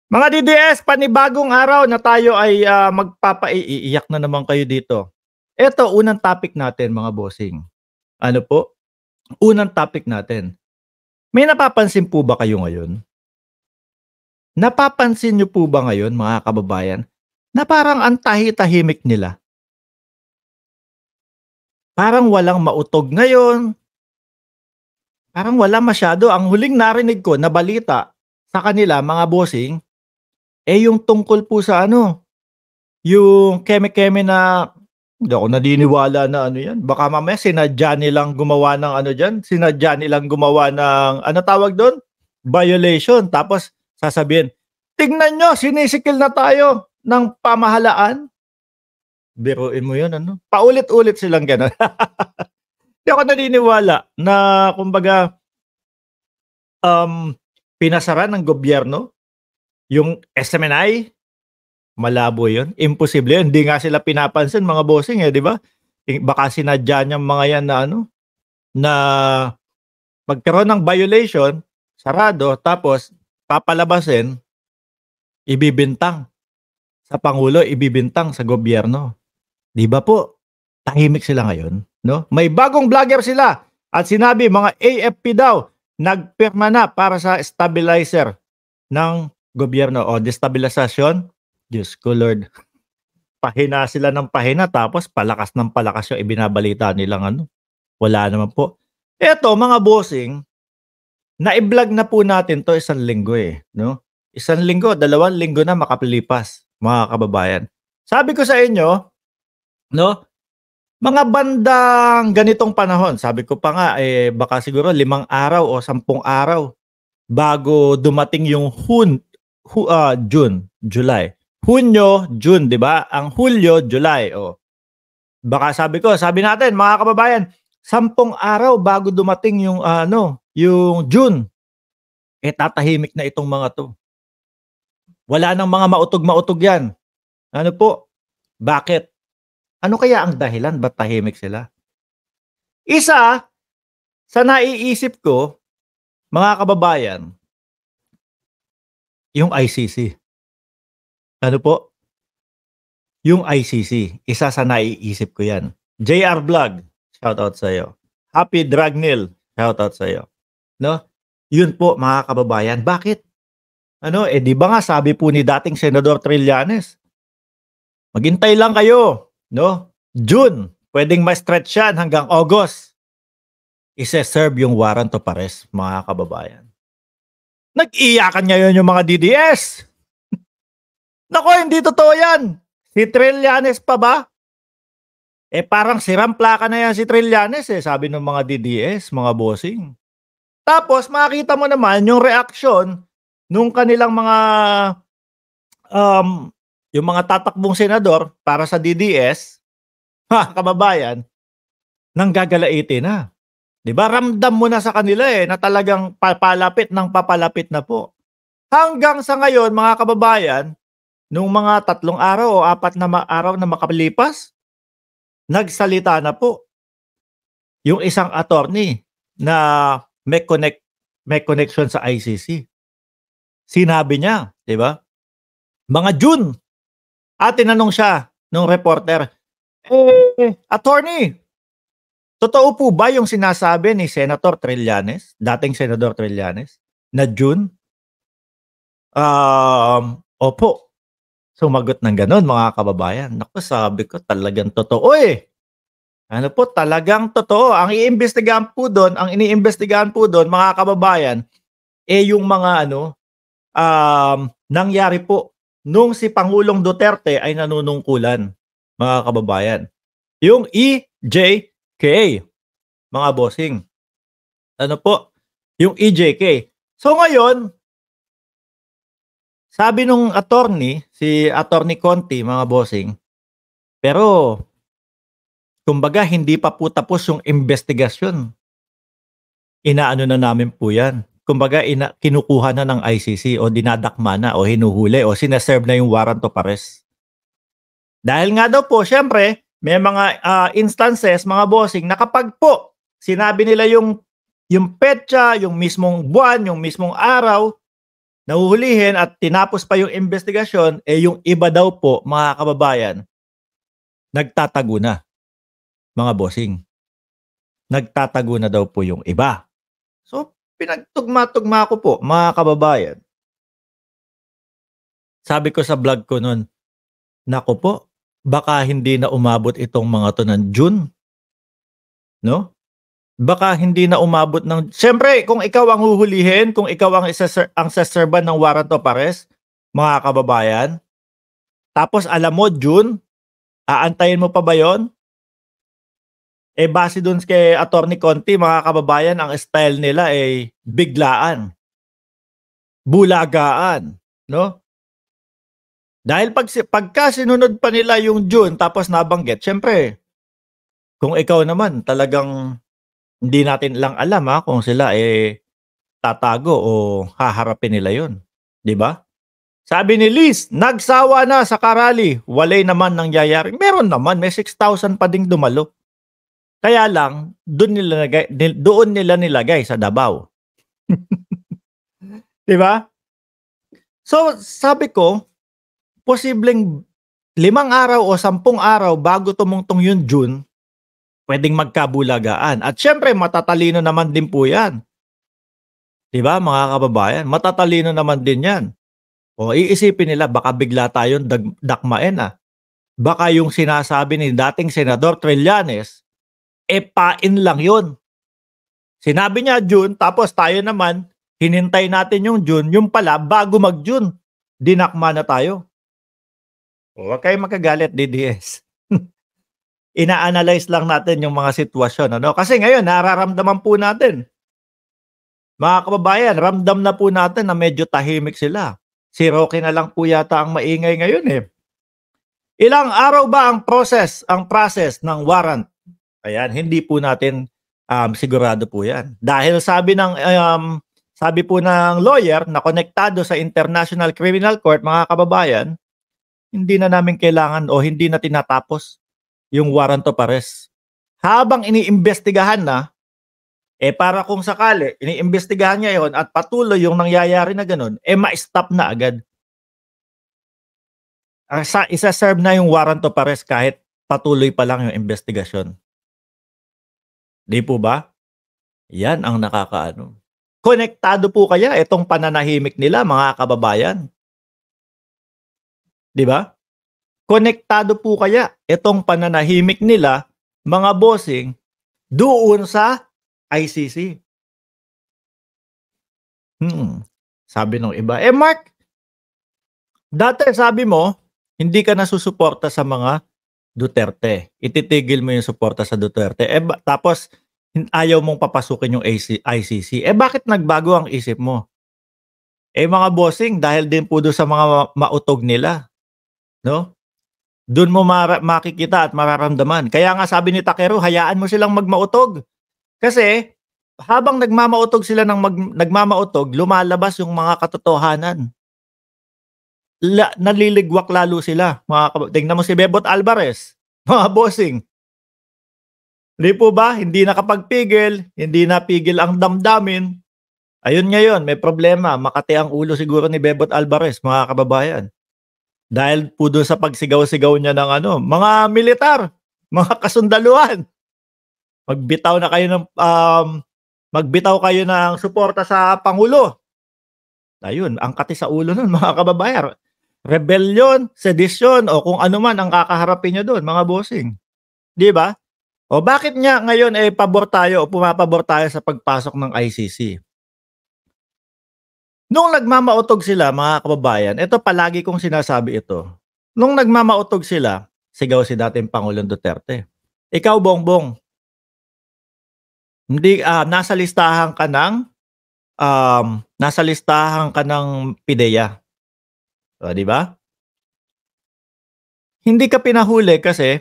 Mga DDS, panibagong araw na tayo ay magpapaiiyak na naman kayo dito. Eto, unang topic natin mga bossing. Ano po? Unang topic natin. May napapansin po ba kayo ngayon? Napapansin nyo po ba ngayon mga kababayan na parang ang tahi-tahimik nila? Parang walang mautog ngayon. Parang wala masyado. Ang huling narinig ko na balita sa kanila mga bossing, yung tungkol po sa yung keme-keme na hindi ako naniniwala na ano 'yan. Baka mamaya sinadya nilang gumawa ng ano diyan, sinadya nilang gumawa ng ano tawag do'n, violation. Tapos sasabihin, "Tingnan niyo sinisikil na tayo ng pamahalaan." Biruin mo 'yun ano, paulit-ulit silang gano'n. Hindi ako naniniwala na kumbaga, pinasara ng gobyerno yung SMNI. Malabo 'yun, imposible 'yun, hindi nga sila pinapansin mga bossing, di ba? Baka sinadya niyang mga 'yan na na magkaroon ng violation, sarado, tapos papalabasin, ibibintang sa pangulo, ibibintang sa gobyerno. 'Di ba po? Tahimik sila ngayon, 'no? May bagong vlogger sila at sinabi mga AFP daw, nagpirma na para sa stabilizer ng gobyerno o destabilisasyon. Diyos ko Lord. Pahina sila ng pahina tapos palakas ng palakas yung ibinabalita nilang wala naman po. Eto mga bossing, nai-vlog na po natin 'to isang linggo, 'no? Isang linggo, 2 linggo na makalipas, mga kababayan. Sabi ko sa inyo, 'no, mga bandang ganitong panahon, sabi ko pa nga, baka siguro 5 araw o 10 araw bago dumating yung June, July. Hunyo, June, 'di ba? Ang Hulyo, July, oh. Baka sabi natin mga kababayan, 10 araw bago dumating yung yung June. Tatahimik na itong mga 'to. Wala nang mga mautog-mautog 'yan. Ano po? Bakit? Ano kaya ang dahilan ba't tahimik sila? Isa sa naiisip ko, mga kababayan, yung ICC. Ano po? Yung ICC, isa sa naiisip ko 'yan. JR Vlog, shoutout sa'yo. Happy Dragnil, shoutout sa'yo. 'No? Yun po mga kababayan, bakit? 'Di ba nga sabi po ni dating Senador Trillanes, maghintay lang kayo, 'no? June, pwedeng ma-stretch yan hanggang August. Ise-serve yung warrant of arrest, mga kababayan. Nag-iyakan ngayon yung mga DDS. Nako, hindi totoo yan. Si Trillanes pa ba? Parang sirang plaka na yan si Trillanes sabi ng mga DDS, mga bossing. Tapos makita mo naman yung reaksyon nung kanilang mga yung mga tatakbong senador para sa DDS, kababayan, nanggagalaitin na. 'Di ba? Ramdam mo na sa kanila na talagang papalapit na po. Hanggang sa ngayon, mga kababayan, nung mga 3 araw o 4 na araw na makalipas, nagsalita na po yung isang attorney na may connection sa ICC. Sinabi niya, 'di ba? Mga June. At tinanong siya nung reporter, attorney, totoo po ba yung sinasabi ni Senator Trillanes, dating Senador Trillanes, na June? Opo. Sumagot ng gano'n, mga kababayan. Naku, sabi ko talagang totoo Ano po, talagang totoo. Ang iniimbestigahan po doon, mga kababayan, yung mga nangyari po nung si Pangulong Duterte ay nanunungkulan, mga kababayan. Yung EJK, mga bossing. Ano po? Yung EJK. So ngayon, sabi nung attorney, si Attorney Conti, mga bossing, pero kumbaga hindi pa po tapos yung investigasyon. Inaano na namin po yan. Kumbaga kinukuha na ng ICC o dinadakma na o hinuhuli o sineserve na yung warrant of arrest. Dahil nga daw po, syempre, may mga instances, mga bossing, na kapag po sinabi nila yung petsa, yung mismong buwan, yung mismong araw, nahuhulihin at tinapos pa yung investigasyon, eh, yung iba daw po, mga kababayan, nagtatago na, mga bossing. Nagtatago na daw po yung iba. So, pinagtugma-tugma ko po, mga kababayan. Sabi ko sa vlog ko nun, naku po, baka hindi na umabot itong mga 'to ng June, 'no? Baka hindi na umabot ng siyempre kung ikaw ang huhulihin, kung ikaw ang ang seserban ng warrant of arrest, mga kababayan, tapos alam mo June, aantayin mo pa ba yon? Eh, base dun kay Attorney Conti, mga kababayan, ang style nila ay biglaan, bulagaan, 'no? Dahil pagka sinunod pa nila yung June tapos nabanggit, siyempre kung ikaw naman talagang hindi natin lang alam, kung sila, eh, tatago o haharapin nila yon, 'di ba? Sabi ni Liz, nagsawa na sa karali, walay naman nangyayari. Meron naman, may 6,000 pa ding dumalo. Kaya lang doon nila nilagay sa Davao. 'Di ba? So, sabi ko, posibleng 5 araw o 10 araw bago tumungtong yung June, puwedeng magkabulagaan at siyempre matatalino naman din po 'yan. 'Di ba, mga kababayan? Matatalino naman din 'yan. O iisipin nila baka bigla tayong dakmain, Baka yung sinasabi ni dating Senador Trillanes, eh, pain lang 'yun. Sinabi niya June tapos tayo naman hinintay natin yung June, yung pala bago mag-June, dinakma na tayo. Huwag kayong magagalit, DDS. Ina-analyze lang natin yung mga sitwasyon, ano? Kasi ngayon nararamdaman po natin, mga kababayan, ramdam na po natin na medyo tahimik sila. Si Roque na lang po yata ang maingay ngayon, eh. Ilang araw ba ang process ng warrant? Ayan, hindi po natin, sigurado po 'yan. Dahil sabi po ng lawyer na konektado sa International Criminal Court, mga kababayan, hindi na namin kailangan o hindi na tinatapos yung warrant of arrest. Habang iniimbestigahan na, eh, para kung sakali iniimbestigahan niya 'yon at patuloy yung nangyayari na gano'n, eh, ma-stop na agad. Isa-serve na yung warrant of arrest kahit patuloy pa lang yung investigasyon. 'Di po ba? Yan ang nakakaano. Konektado po kaya itong pananahimik nila, mga kababayan? 'Di ba? Konektado po kaya itong pananahimik nila, mga bossing, doon sa ICC? Sabi nung iba, "Eh, Mark, dati sabi mo hindi ka na susuporta sa mga Duterte. Ititigil mo yung suporta sa Duterte. Eh, tapos ayaw mong papasukin yung ICC. Eh, bakit nagbago ang isip mo?" Eh, mga bossing, dahil din po do'n sa mga mautog nila, 'no? Do'n mo makikita at mararamdaman. Kaya nga sabi ni Takero, hayaan mo silang magmautog. Kasi habang nagmamautog sila ng nagmamautog, lumalabas yung mga katotohanan. Naliligwak lalo sila, tingnan mo si Bebot Alvarez, mga bossing. 'Di po ba, hindi nakapagpigil, hindi napigil ang damdamin. Ayun ngayon, may problema, makati ang ulo siguro ni Bebot Alvarez, mga kababayan. Dahil po do'n sa pagsigaw-sigaw niya ng mga militar, mga kasundaluhan, magbitaw na kayo magbitaw kayo ng suporta sa pangulo. Ayun, ang kati sa ulo nun, mga kababayan. Rebellion, sedisyon o kung ano man ang kakaharapin niyo do'n, mga bossing. 'Di ba? O bakit nga ngayon, eh, pabor tayo o pumapabor tayo sa pagpasok ng ICC? Nung nagmamautog sila, mga kababayan, ito palagi kong sinasabi ito. Nung nagmamautog sila, sigaw si dating Pangulong Duterte, "Ikaw, Bongbong, hindi, nasa listahan ka ng PIDEA." O, 'di ba? Hindi ka pinahuli kasi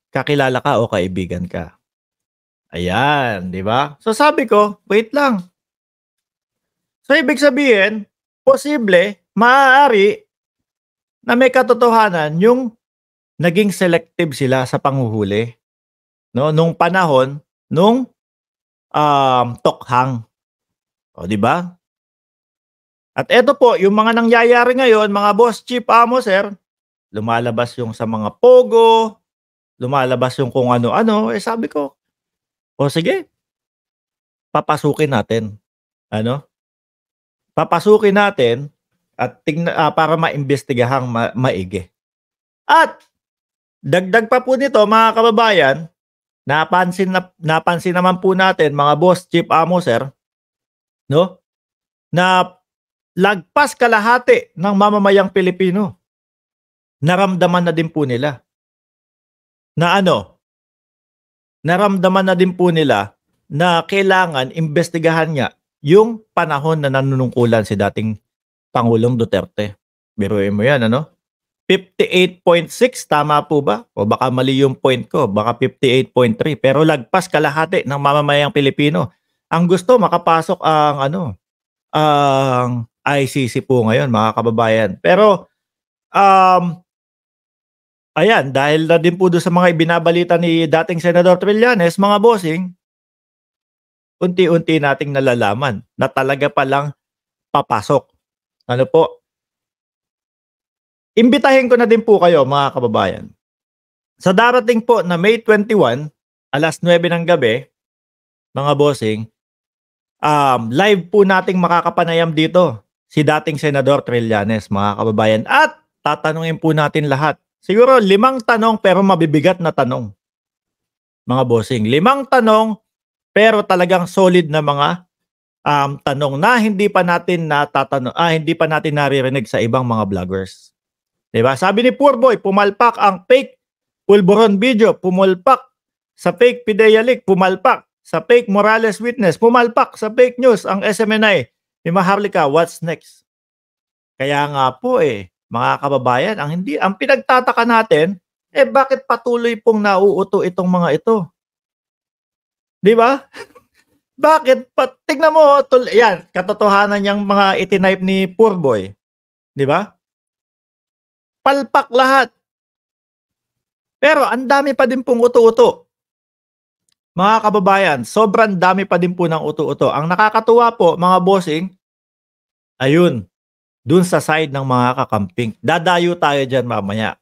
kakilala ka o kaibigan ka. Ayan, 'di ba? So sabi ko, wait lang. So ibig sabihin, posible, maaari na may katotohanan yung naging selective sila sa panghuhuli, 'no, nung panahon nung, Tokhang. O, 'di ba? At eto po, yung mga nangyayari ngayon, mga boss chief amo, sir, lumalabas yung sa mga pogo, lumalabas yung kung ano-ano, eh sabi ko, o sige, papasukin natin. Ano? Papasukin natin at para maimbestigahang maigi. At dagdag pa po nito mga kababayan, napansin naman po natin mga boss chief amo, sir, no? Na lagpas kalahati ng mamamayang Pilipino, naramdaman na din po nila na naramdaman na din po nila na kailangan imbestigahan nga yung panahon na nanunungkulan si dating Pangulong Duterte. Biruin mo yan, 58.6, tama po ba? O baka mali yung point ko, baka 58.3. Pero lagpas kalahati ng mamamayang Pilipino. Ang gusto, makapasok ang ICC po ngayon, mga kababayan. Pero, ayan, dahil na din po doon sa mga ibinabalita ni dating Senador Trillanes, mga bossing, unti-unti nating nalalaman na talaga palang papasok. Ano po? Imbitahin ko na din po kayo, mga kababayan. Sa darating po na May 21, alas 9 ng gabi, mga bossing, live po nating makakapanayam dito si dating Senador Trillanes, mga kababayan. At tatanungin po natin lahat. Siguro 5 tanong pero mabibigat na tanong. Mga bossing, 5 tanong pero talagang solid na mga tanong na hindi pa natin hindi pa natin naririnig sa ibang mga vloggers. Diba? Sabi ni Poorboy, pumalpak ang fake Pulburon video, pumalpak sa fake PIDEA leak, pumalpak sa fake Morales witness, pumalpak sa fake news ang SMNI ni Maharlika. What's next? Kaya nga po mga kababayan, ang pinagtataka natin, bakit patuloy pong nauuto itong mga ito? Di ba? Bakit? Tignan mo, yan, katotohanan niyang mga itinipe ni Poorboy. Di ba? Palpak lahat. Pero ang dami pa din pong uto-uto. Mga kababayan, sobrang dami pa din po ng uto-uto. Ang nakakatuwa po, mga bossing, ayun, dun sa side ng mga kakamping. Dadayo tayo dyan mamaya.